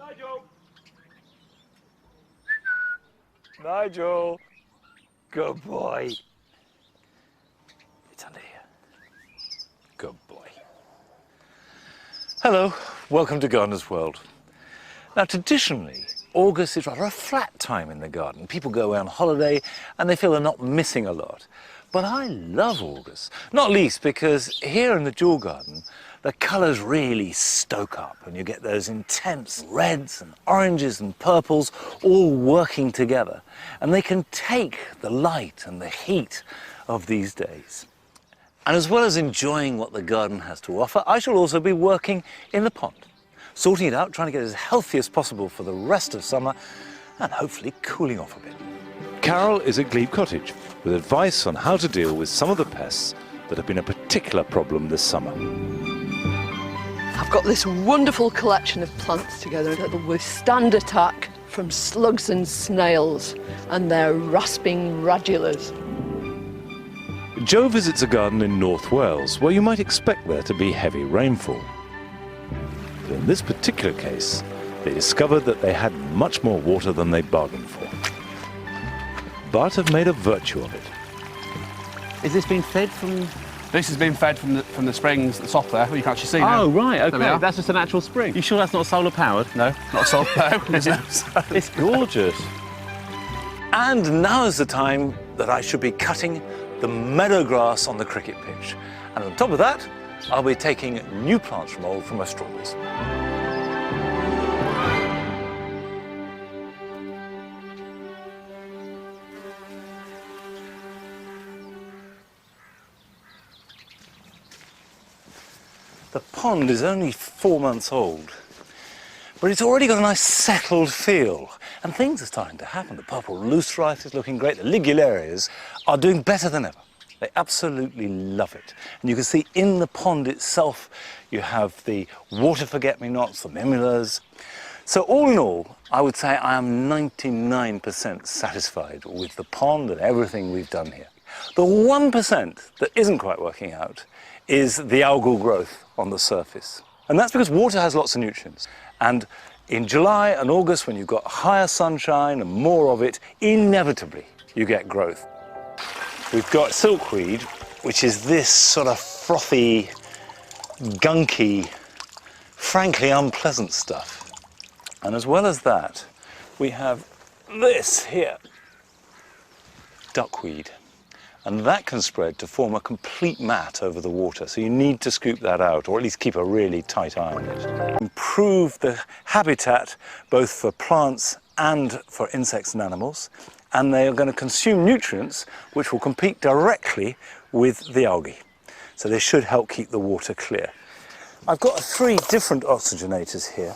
Nigel! Nigel! Good boy. It's under here. Good boy. Hello, welcome to Gardener's World. Now, traditionally, August is rather a flat time in the garden. People go away on holiday and they feel they're not missing a lot. But I love August, not least because here in the Jewel Garden, the colours really stoke up and you get those intense reds and oranges and purples all working together. And they can take the light and the heat of these days. And as well as enjoying what the garden has to offer, I shall also be working in the pond, sorting it out, trying to get it as healthy as possible for the rest of summer and hopefully cooling off a bit. Carol is at Glebe Cottage with advice on how to deal with some of the pests that have been a particular problem this summer. I've got this wonderful collection of plants together that will withstand attack from slugs and snails and their rasping radulas. Jo visits a garden in North Wales where you might expect there to be heavy rainfall. But in this particular case, they discovered that they had much more water than they bargained for, but have made a virtue of it. Is this being fed from? This has been fed from the springs at the top there, where you can actually see now. Oh, right, There we okay. are. That's just a natural spring. You sure that's not solar powered? No, not solar power, is it? It's gorgeous. And now is the time that I should be cutting the meadow grass on the cricket pitch. And on top of that, I'll be taking new plants from old from my strawberries. The pond is only 4 months old, but it's already got a nice settled feel. And things are starting to happen. The purple loosestrife is looking great. The ligularias are doing better than ever. They absolutely love it. And you can see in the pond itself, you have the water forget-me-nots, the mimulus. So all in all, I would say I am 99% satisfied with the pond and everything we've done here. The 1% that isn't quite working out is the algal growth on the surface. And that's because water has lots of nutrients. And in July and August, when you've got higher sunshine and more of it, inevitably you get growth. We've got silkweed, which is this sort of frothy, gunky, frankly unpleasant stuff. And as well as that, we have this here, duckweed. And that can spread to form a complete mat over the water. So you need to scoop that out, or at least keep a really tight eye on it. Improve the habitat both for plants and for insects and animals. And they are going to consume nutrients which will compete directly with the algae. So they should help keep the water clear. I've got 3 different oxygenators here.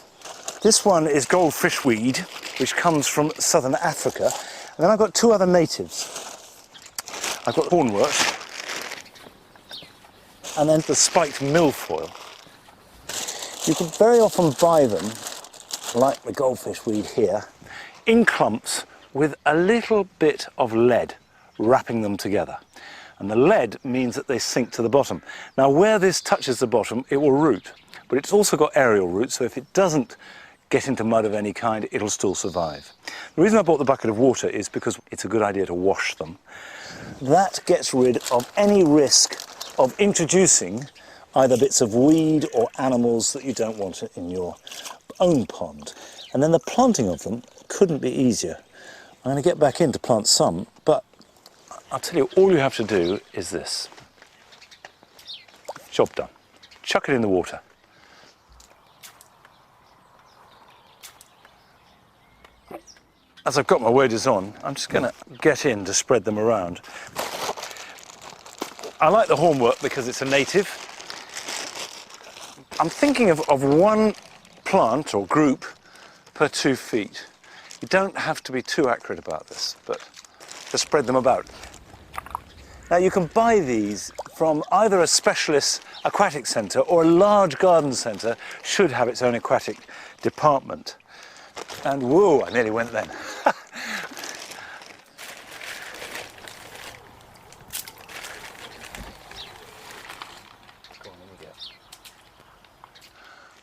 This one is goldfish weed, which comes from southern Africa. And then I've got 2 other natives. I've got hornwort, and then the spiked milfoil. You can very often buy them, like the goldfish weed here, in clumps with a little bit of lead wrapping them together. And the lead means that they sink to the bottom. Now, where this touches the bottom, it will root, but it's also got aerial roots, so if it doesn't get into mud of any kind, it'll still survive. The reason I bought the bucket of water is because it's a good idea to wash them. That gets rid of any risk of introducing either bits of weed or animals that you don't want in your own pond. And then the planting of them couldn't be easier. I'm going to get back in to plant some, but I'll tell you, all you have to do is this. Job done. Chuck it in the water. As I've got my waders on, I'm just going to get in to spread them around. I like the hornwort because it's a native. I'm thinking of 1 plant or group per 2 feet. You don't have to be too accurate about this, but just spread them about. Now you can buy these from either a specialist aquatic centre or a large garden centre should have its own aquatic department. And whoa, I nearly went then.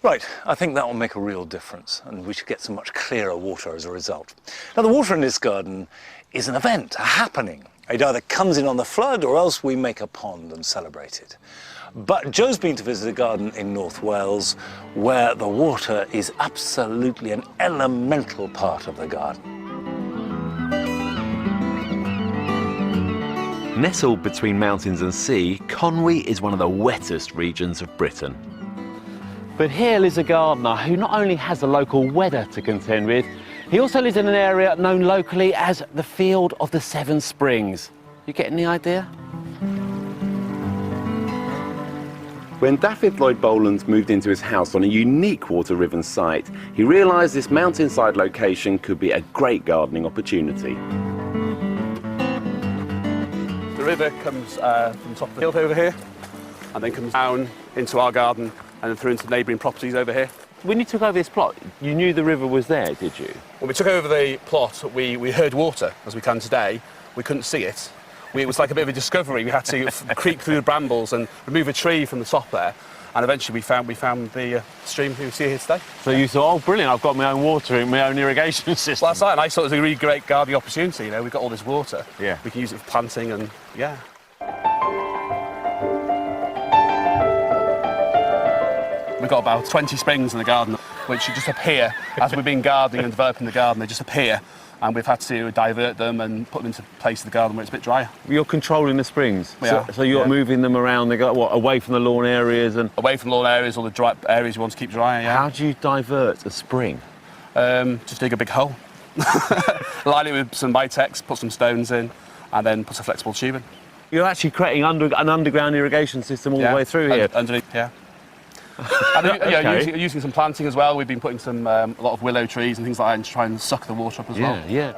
Right, I think that will make a real difference, and we should get some much clearer water as a result. Now, the water in this garden is an event, a happening. It either comes in on the flood or else we make a pond and celebrate it. But Joe's been to visit a garden in North Wales where the water is absolutely an elemental part of the garden. Nestled between mountains and sea, Conwy is one of the wettest regions of Britain. But here lives a gardener who not only has the local weather to contend with, he also lives in an area known locally as the Field of the Seven Springs. You getting the idea? When Dafydd Lloyd Boland moved into his house on a unique Water Riven site, he realised this mountainside location could be a great gardening opportunity. The river comes from the top of the hill over here, and then comes down into our garden, and then through into neighbouring properties over here. When you took over this plot, you knew the river was there, did you? When we took over the plot, we heard water, as we can today. We couldn't see it. It was like a bit of a discovery. We had to creep through the brambles and remove a tree from the top there, and eventually we found the stream we see here today. So you thought, oh, brilliant, I've got my own water, my own irrigation system. Well, that's right, and I thought it was a really great gardening opportunity. You know, we've got all this water. Yeah. We can use it for planting, and yeah. We've got about 20 springs in the garden, which just appear as we've been gardening and developing the garden. They just appear, and we've had to divert them and put them into place in the garden where it's a bit drier. You're controlling the springs, so you're yeah. moving them around. They go what, away from the lawn areas and Away from lawn areas, all the dry areas you want to keep dry. Yeah. How do you divert a spring? Just dig a big hole, line it with some Vitex, put some stones in, and then put a flexible tube in. You're actually creating an underground irrigation system all the way through here. Underneath, yeah. And Okay. using some planting as well. We've been putting some a lot of willow trees and things like that to try and suck the water up as well. Yeah.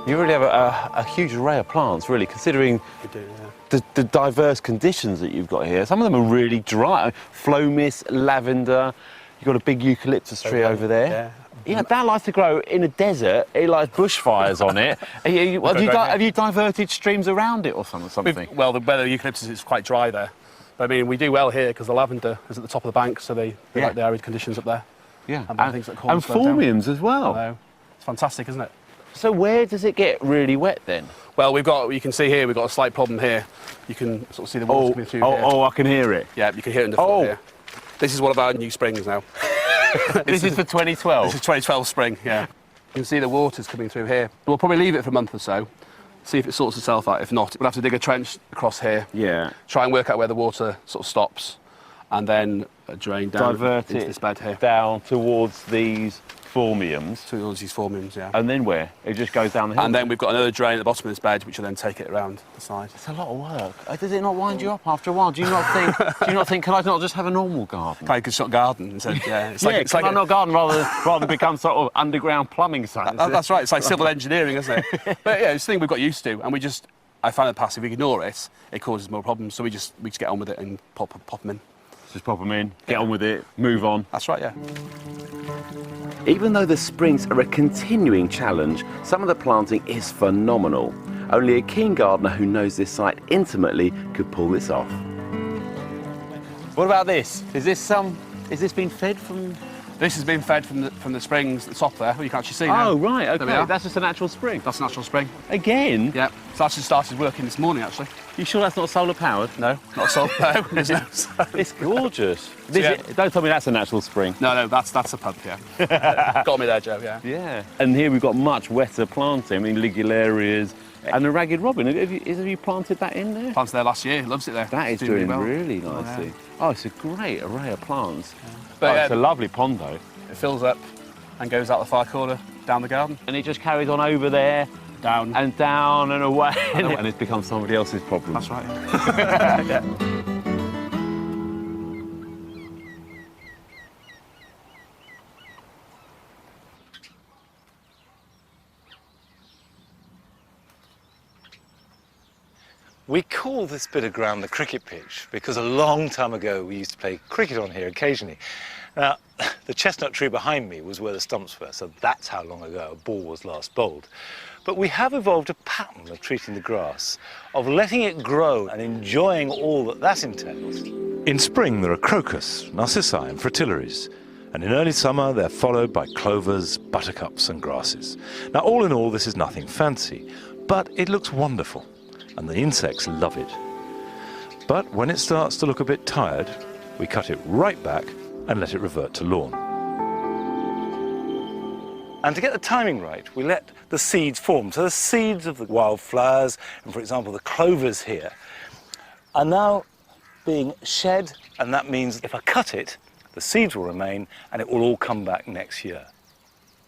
You really have a huge array of plants, really, considering We do, yeah. the diverse conditions that you've got here. Some of them are really dry. Phlomis, lavender. You've got a big eucalyptus tree over there. Yeah. Yeah, that likes to grow in a desert. It likes bushfires on it. Have you diverted streams around it or something? Well, the eucalyptus is quite dry there. But I mean, we do well here because the lavender is at the top of the bank, so they like the arid conditions up there. Yeah, And things that and slow down. phormiums as well. I know. It's fantastic, isn't it? So where does it get really wet then? Well, you can see here, we've got a slight problem here. You can sort of see the water coming through here. I can hear it. Yeah, you can hear it in the floor here. This is one of our new springs now. This is for 2012. This is 2012 spring, yeah. You can see the water's coming through here. We'll probably leave it for a month or so, see if it sorts itself out. If not, we'll have to dig a trench across here. Yeah. Try and work out where the water sort of stops, and then drain down Divert into it this bed here. down towards these phormiums. To all these phormiums, yeah. And then where? It just goes down the hill. And then we've got another drain at the bottom of this bed, which will then take it around the side. It's a lot of work. Does it not wind you up after a while? Do you not think? Can I not just have a normal garden? Kind of good sort of garden instead. Yeah, it's Can I not garden rather than become sort of underground plumbing science? That's right. It's like civil engineering, isn't it? But yeah, it's a thing we've got used to, and I find in the past if we ignore it, it causes more problems. So we just get on with it and pop them in. Just pop them in, get on with it, move on. That's right, yeah. Even though the springs are a continuing challenge, some of the planting is phenomenal. Only a keen gardener who knows this site intimately could pull this off. What about this? Is this been fed from? This has been fed from the springs at the top there. You can actually see now. Oh right, There we okay. are. That's just a natural spring. That's a natural spring. Again? Yeah. So that's just started working this morning, actually. You sure that's not solar powered? No, not solar. No, there's no. It's gorgeous. Yeah. Don't tell me that's a natural spring. No, that's a pump, yeah. Got me there, Joe, yeah. Yeah. And here we've got much wetter planting. I mean, ligularias and the ragged robin. Have you planted that in there? Planted there last year. Loves it there. That is It's doing well. really nicely. yeah. Oh, it's a great array of plants. But, It's a lovely pond though. It fills up and goes out the far corner down the garden. And it just carries on over there Down. and down and away. And it's become somebody else's problem. That's right. Yeah. We call this bit of ground the cricket pitch because a long time ago we used to play cricket on here occasionally. Now, the chestnut tree behind me was where the stumps were, so that's how long ago a ball was last bowled. But we have evolved a pattern of treating the grass, of letting it grow and enjoying all that that entails. In spring there are crocus, narcissi and fritillaries, and in early summer they're followed by clovers, buttercups and grasses. Now all in all this is nothing fancy, but it looks wonderful and the insects love it. But when it starts to look a bit tired, we cut it right back and let it revert to lawn. And to get the timing right, we let the seeds form. So the seeds of the wildflowers, and for example the clovers here, are now being shed, and that means if I cut it, the seeds will remain and it will all come back next year.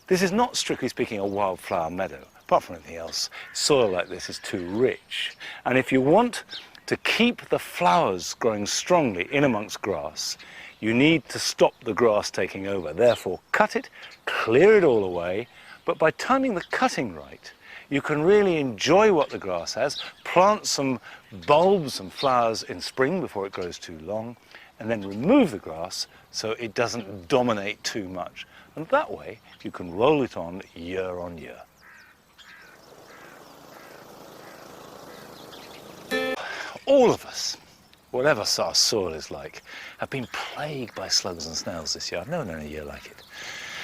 This is not, strictly speaking, a wildflower meadow. Apart from anything else, soil like this is too rich. And if you want to keep the flowers growing strongly in amongst grass, you need to stop the grass taking over. Therefore, cut it, clear it all away, but by timing the cutting right, you can really enjoy what the grass has, plant some bulbs and flowers in spring before it grows too long, and then remove the grass so it doesn't dominate too much. And that way, you can roll it on year on year. All of us, whatever our soil is like, have been plagued by slugs and snails this year. I've never known a year like it.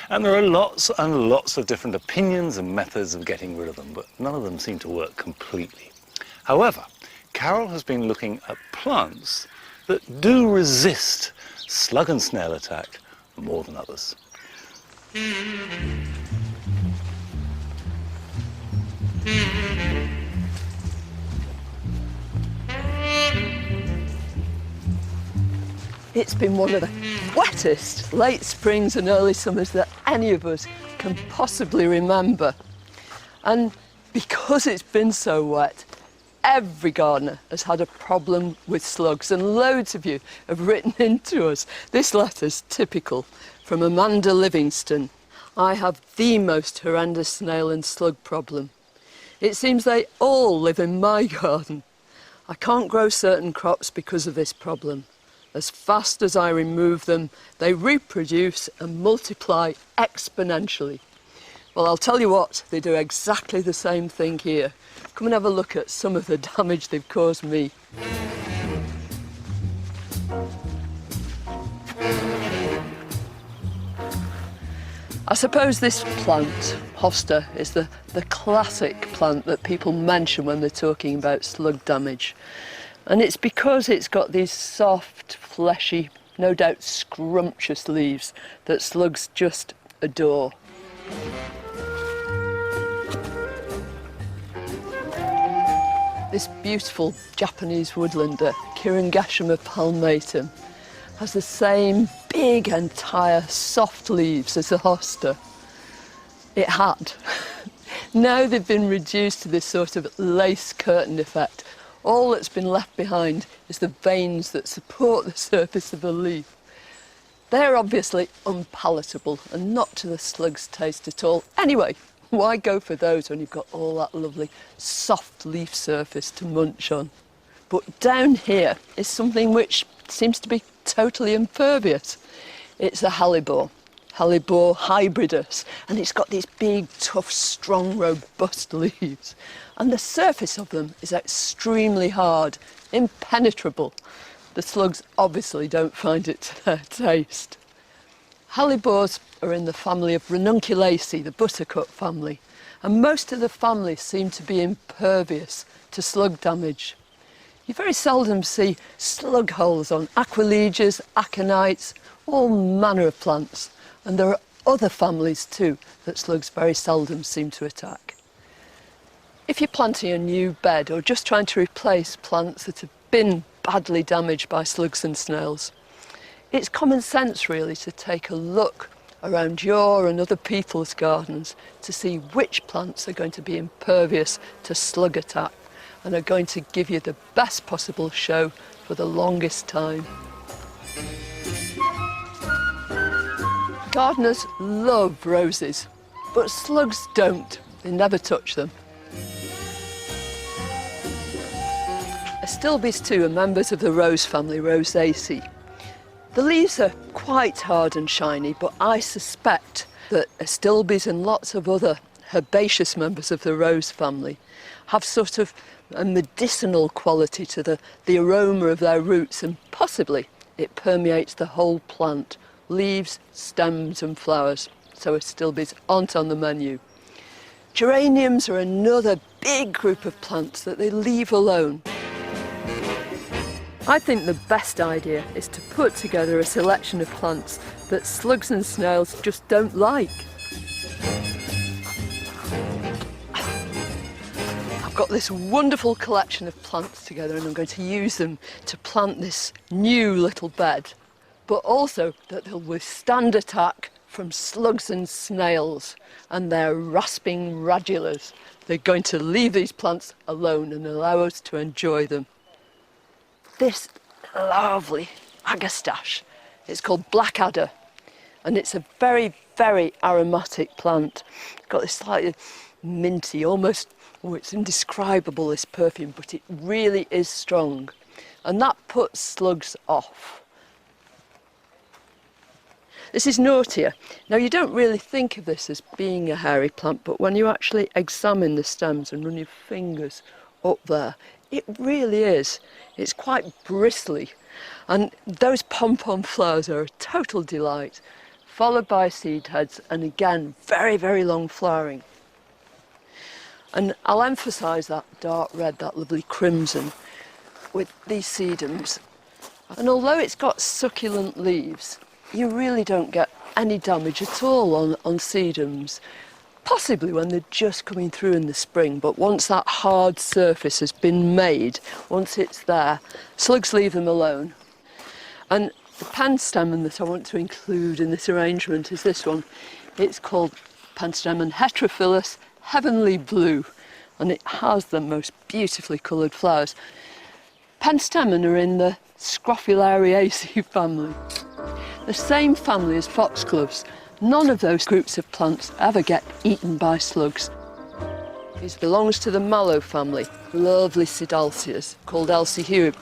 And there are lots and lots of different opinions and methods of getting rid of them, but none of them seem to work completely. However, Carol has been looking at plants that do resist slug and snail attack more than others. It's been one of the wettest late springs and early summers that any of us can possibly remember. And because it's been so wet, every gardener has had a problem with slugs, and loads of you have written into us. This letter's typical, from Amanda Livingston. I have the most horrendous snail and slug problem. It seems they all live in my garden. I can't grow certain crops because of this problem. As fast as I remove them, they reproduce and multiply exponentially. Well, I'll tell you what, they do exactly the same thing here. Come and have a look at some of the damage they've caused me. I suppose this plant, hosta, is the classic plant that people mention when they're talking about slug damage. And it's because it's got these soft, fleshy, no doubt scrumptious leaves that slugs just adore. This beautiful Japanese woodlander, Kiringashima palmatum, has the same big, entire, soft leaves as the hosta. It had. Now they've been reduced to this sort of lace curtain effect. All that's been left behind is the veins that support the surface of the leaf. They're obviously unpalatable and not to the slug's taste at all. Anyway, why go for those when you've got all that lovely soft leaf surface to munch on? But down here is something which seems to be totally impervious. It's a hellebore, Hellebore hybridus, and it's got these big, tough, strong, robust leaves. And the surface of them is extremely hard, impenetrable. The slugs obviously don't find it to their taste. Hellebores are in the family of Ranunculaceae, the buttercup family, and most of the family seem to be impervious to slug damage. You very seldom see slug holes on aquilegias, aconites, all manner of plants, and there are other families too that slugs very seldom seem to attack. If you're planting a new bed or just trying to replace plants that have been badly damaged by slugs and snails, it's common sense really to take a look around your and other people's gardens to see which plants are going to be impervious to slug attack and are going to give you the best possible show for the longest time. Gardeners love roses, but slugs don't. They never touch them. Astilbes too are members of the rose family, Rosaceae. The leaves are quite hard and shiny, but I suspect that Astilbes and lots of other herbaceous members of the rose family, have sort of a medicinal quality to the aroma of their roots, and possibly it permeates the whole plant, leaves, stems and flowers, so astilbes aren't on the menu. Geraniums are another big group of plants that they leave alone. I think the best idea is to put together a selection of plants that slugs and snails just don't like. I've got this wonderful collection of plants together and I'm going to use them to plant this new little bed, but also that they'll withstand attack from slugs and snails and their rasping radulas. They're going to leave these plants alone and allow us to enjoy them. This lovely agastache, it's called blackadder, and it's a very, very aromatic plant. It's got this slightly minty, almost, oh, it's indescribable, this perfume, but it really is strong. And that puts slugs off. This is Nautia. Now, you don't really think of this as being a hairy plant, but when you actually examine the stems and run your fingers up there, it really is. It's quite bristly. And those pom-pom flowers are a total delight, followed by seed heads, and again, very, very long flowering. And I'll emphasise that dark red, that lovely crimson, with these sedums. And although it's got succulent leaves, you really don't get any damage at all on sedums. Possibly when they're just coming through in the spring, but once that hard surface has been made, once it's there, slugs leave them alone. And the panstemon that I want to include in this arrangement is this one. It's called Panstemon heterophyllus heavenly blue, and it has the most beautifully coloured flowers. Panstemon are in the Scrophulariaceae family, the same family as foxgloves. None of those groups of plants ever get eaten by slugs. This belongs to the mallow family, lovely Sidalcias, called Alcihue.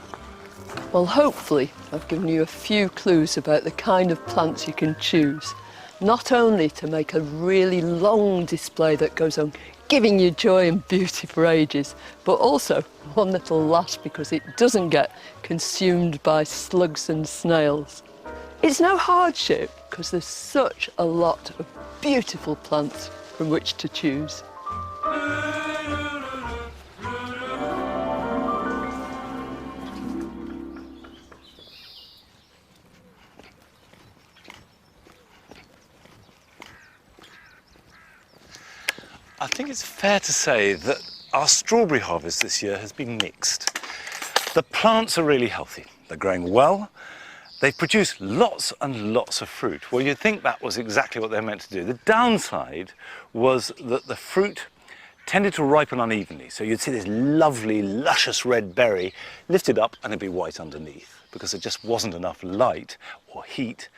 Well, hopefully I've given you a few clues about the kind of plants you can choose, not only to make a really long display that goes on giving you joy and beauty for ages, but also one that'll last because it doesn't get consumed by slugs and snails. It's no hardship because there's such a lot of beautiful plants from which to choose. I think it's fair to say that our strawberry harvest this year has been mixed. The plants are really healthy. They're growing well. They produce lots and lots of fruit. Well, you'd think that was exactly what they're meant to do. The downside was that the fruit tended to ripen unevenly. So you'd see this lovely, luscious red berry lifted up and it'd be white underneath because there just wasn't enough light or heat.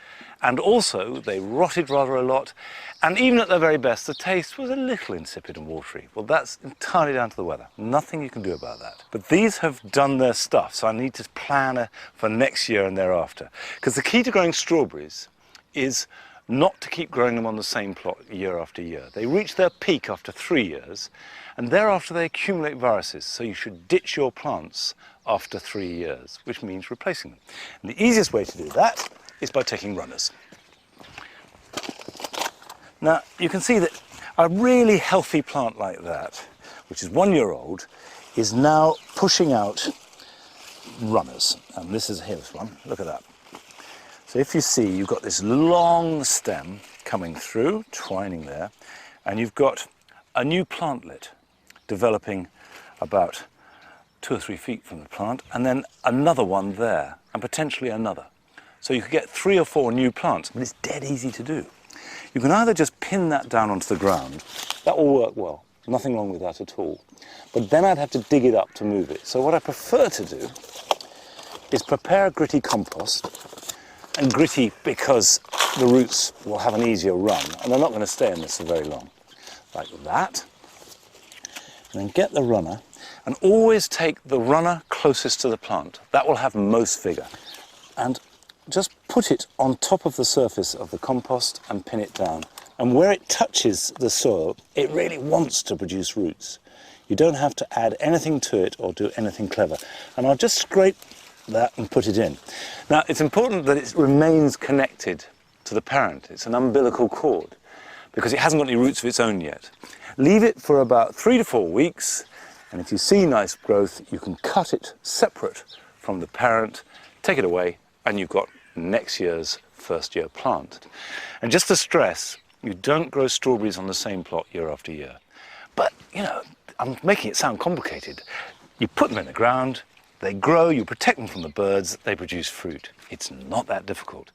And also, they rotted rather a lot. And even at their very best, the taste was a little insipid and watery. Well, that's entirely down to the weather. Nothing you can do about that. But these have done their stuff, so I need to plan for next year and thereafter. Because the key to growing strawberries is not to keep growing them on the same plot year after year. They reach their peak after 3 years, and thereafter they accumulate viruses. So you should ditch your plants after 3 years, which means replacing them. And the easiest way to do that is by taking runners. Now, you can see that a really healthy plant like that, which is 1 year old, is now pushing out runners. And this is here's one, look at that. So if you see, you've got this long stem coming through, twining there, and you've got a new plantlet developing about 2 or 3 feet from the plant, and then another one there, and potentially another. So you could get 3 or 4 new plants, but it's dead easy to do. You can either just pin that down onto the ground. That will work well. Nothing wrong with that at all. But then I'd have to dig it up to move it. So what I prefer to do is prepare a gritty compost. And gritty because the roots will have an easier run, and they're not going to stay in this for very long. Like that. And then get the runner, and always take the runner closest to the plant. That will have most vigour. And just put it on top of the surface of the compost and pin it down And where it touches the soil, it really wants to produce roots. You don't have to add anything to it or do anything clever. And I'll just scrape that and put it in. Now, it's important that it remains connected to the parent. It's an umbilical cord because it hasn't got any roots of its own yet. Leave it for about 3 to 4 weeks, and if you see nice growth, you can cut it separate from the parent, take it away, and you've got next year's first year plant. And just to stress, you don't grow strawberries on the same plot year after year. But, you know, I'm making it sound complicated. You put them in the ground, they grow, you protect them from the birds, they produce fruit. It's not that difficult.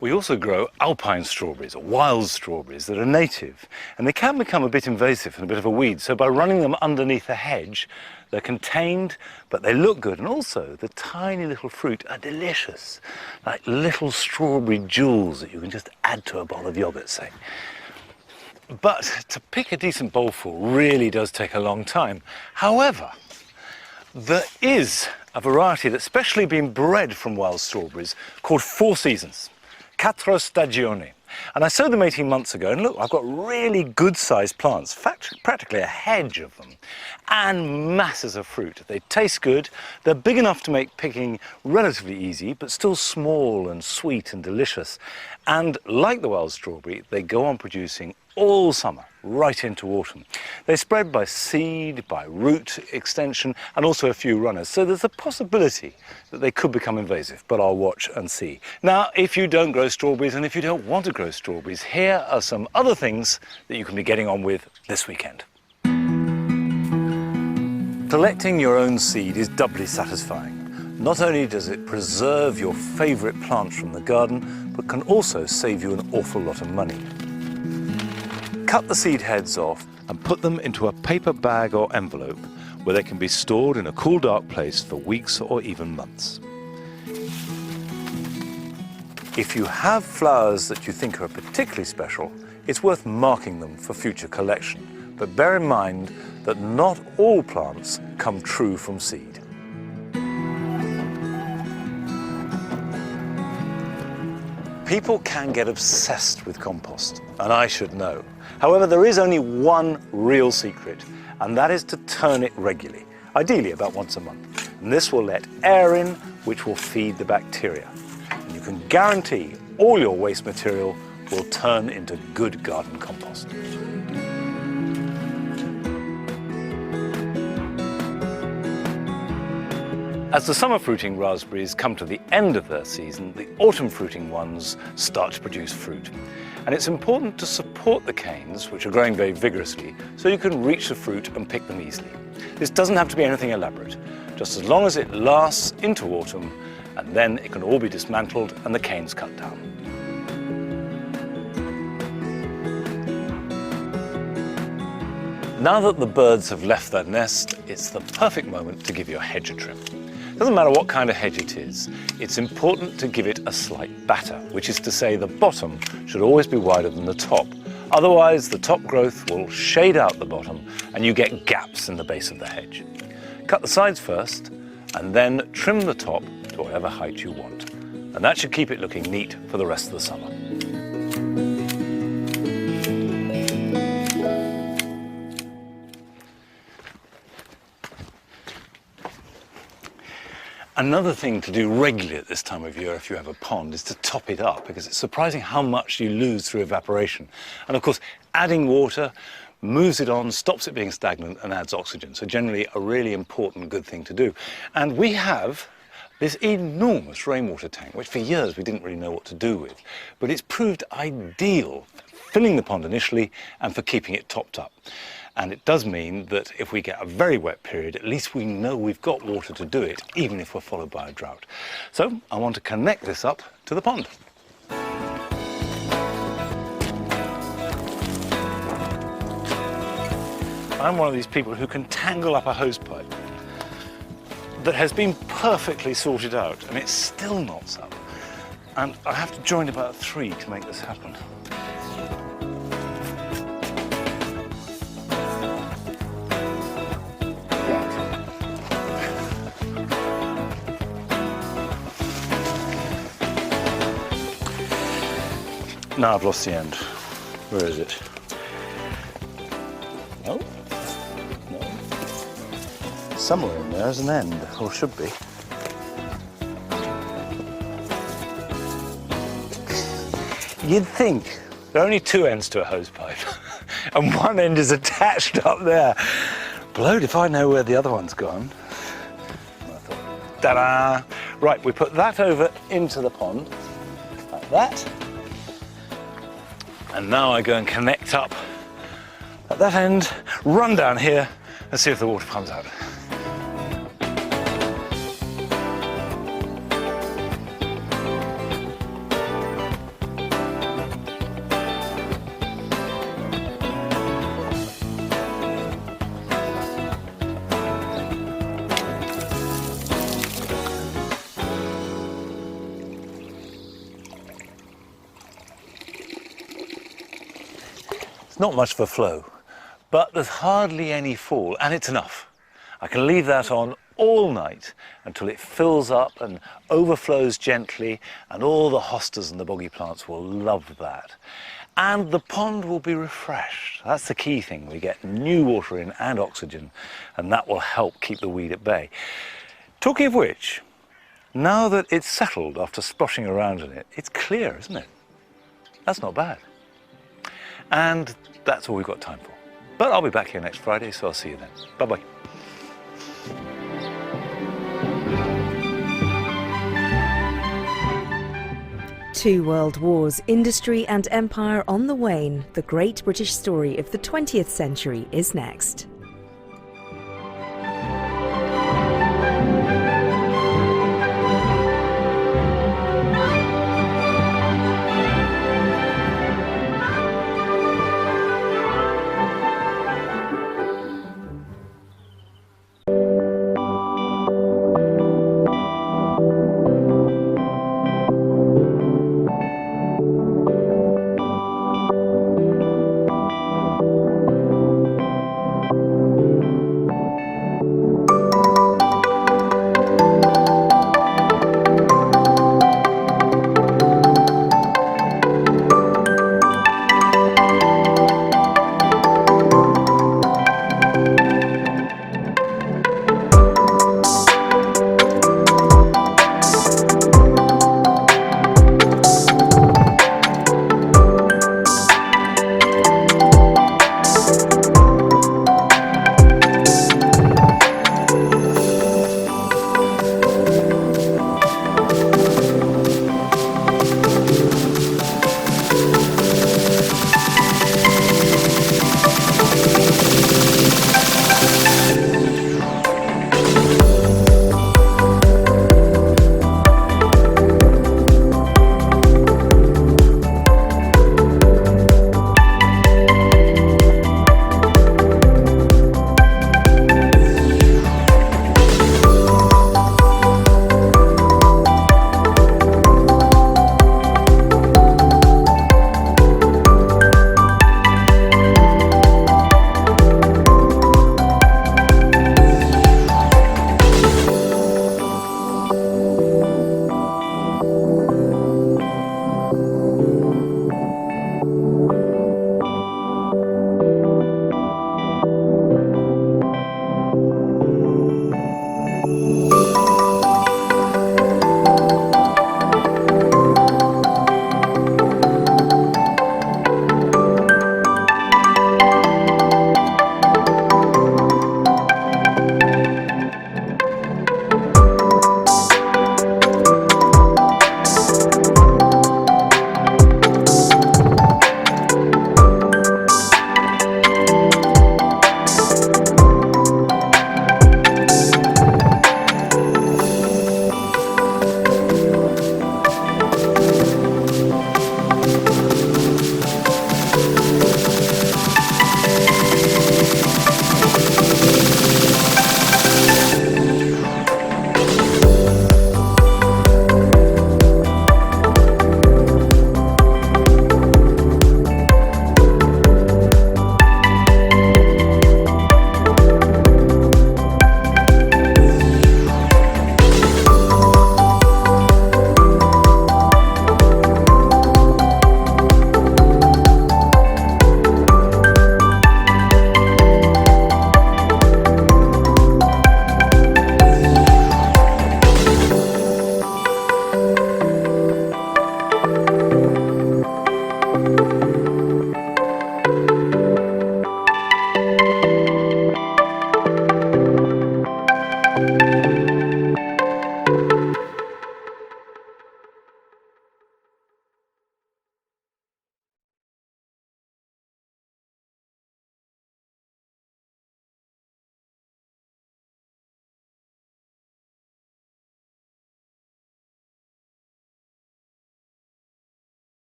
We also grow alpine strawberries, or wild strawberries, that are native, and they can become a bit invasive and a bit of a weed. So by running them underneath a hedge, they're contained, but they look good. And also, the tiny little fruit are delicious, like little strawberry jewels that you can just add to a bowl of yogurt, say. But to pick a decent bowlful really does take a long time. However, there is a variety that's specially been bred from wild strawberries called 4 Seasons. Quattro Stagioni. And I sowed them 18 months ago, and look, I've got really good-sized plants, in fact, practically a hedge of them, and masses of fruit. They taste good, they're big enough to make picking relatively easy, but still small and sweet and delicious. And like the wild strawberry, they go on producing all summer, right into autumn. They spread by seed, by root extension, and also a few runners. So there's a possibility that they could become invasive, but I'll watch and see. Now, if you don't grow strawberries and if you don't want to grow strawberries, here are some other things that you can be getting on with this weekend. Collecting your own seed is doubly satisfying. Not only does it preserve your favourite plants from the garden, but can also save you an awful lot of money. Cut the seed heads off and put them into a paper bag or envelope where they can be stored in a cool, dark place for weeks or even months. If you have flowers that you think are particularly special, it's worth marking them for future collection. But bear in mind that not all plants come true from seed. People can get obsessed with compost, and I should know. However, there is only one real secret, and that is to turn it regularly, ideally about once a month. And this will let air in, which will feed the bacteria. And you can guarantee all your waste material will turn into good garden compost. As the summer fruiting raspberries come to the end of their season, the autumn fruiting ones start to produce fruit. And it's important to support the canes, which are growing very vigorously, so you can reach the fruit and pick them easily. This doesn't have to be anything elaborate, just as long as it lasts into autumn, and then it can all be dismantled and the canes cut down. Now that the birds have left their nest, it's the perfect moment to give your hedge a trim. Doesn't matter what kind of hedge it is, it's important to give it a slight batter, which is to say the bottom should always be wider than the top. Otherwise, the top growth will shade out the bottom and you get gaps in the base of the hedge. Cut the sides first and then trim the top to whatever height you want. And that should keep it looking neat for the rest of the summer. Another thing to do regularly at this time of year if you have a pond is to top it up, because it's surprising how much you lose through evaporation. And of course, adding water moves it on, stops it being stagnant and adds oxygen. So generally a really important good thing to do. And we have this enormous rainwater tank, which for years we didn't really know what to do with. But it's proved ideal for filling the pond initially and for keeping it topped up. And it does mean that if we get a very wet period, at least we know we've got water to do it, even if we're followed by a drought. So I want to connect this up to the pond. I'm one of these people who can tangle up a hose pipe that has been perfectly sorted out, and it still knots up. And I have to join about 3 to make this happen. No, I've lost the end. Where is it? Oh, no. Somewhere in there is an end, or should be. You'd think there are only two ends to a hose pipe, and one end is attached up there. Blowed if I know where the other one's gone. Ta-da! Right, we put that over into the pond, like that. And now I go and connect up at that end, run down here and see if the water comes out. Not much of a flow, but there's hardly any fall, and it's enough. I can leave that on all night until it fills up and overflows gently, and all the hostas and the boggy plants will love that. And the pond will be refreshed. That's the key thing. We get new water in and oxygen, and that will help keep the weed at bay. Talking of which, now that it's settled after splashing around in it, it's clear, isn't it? That's not bad. And that's all we've got time for. But I'll be back here next Friday, so I'll see you then. Bye-bye. Two world wars, industry and empire on the wane. The great British story of the 20th century is next.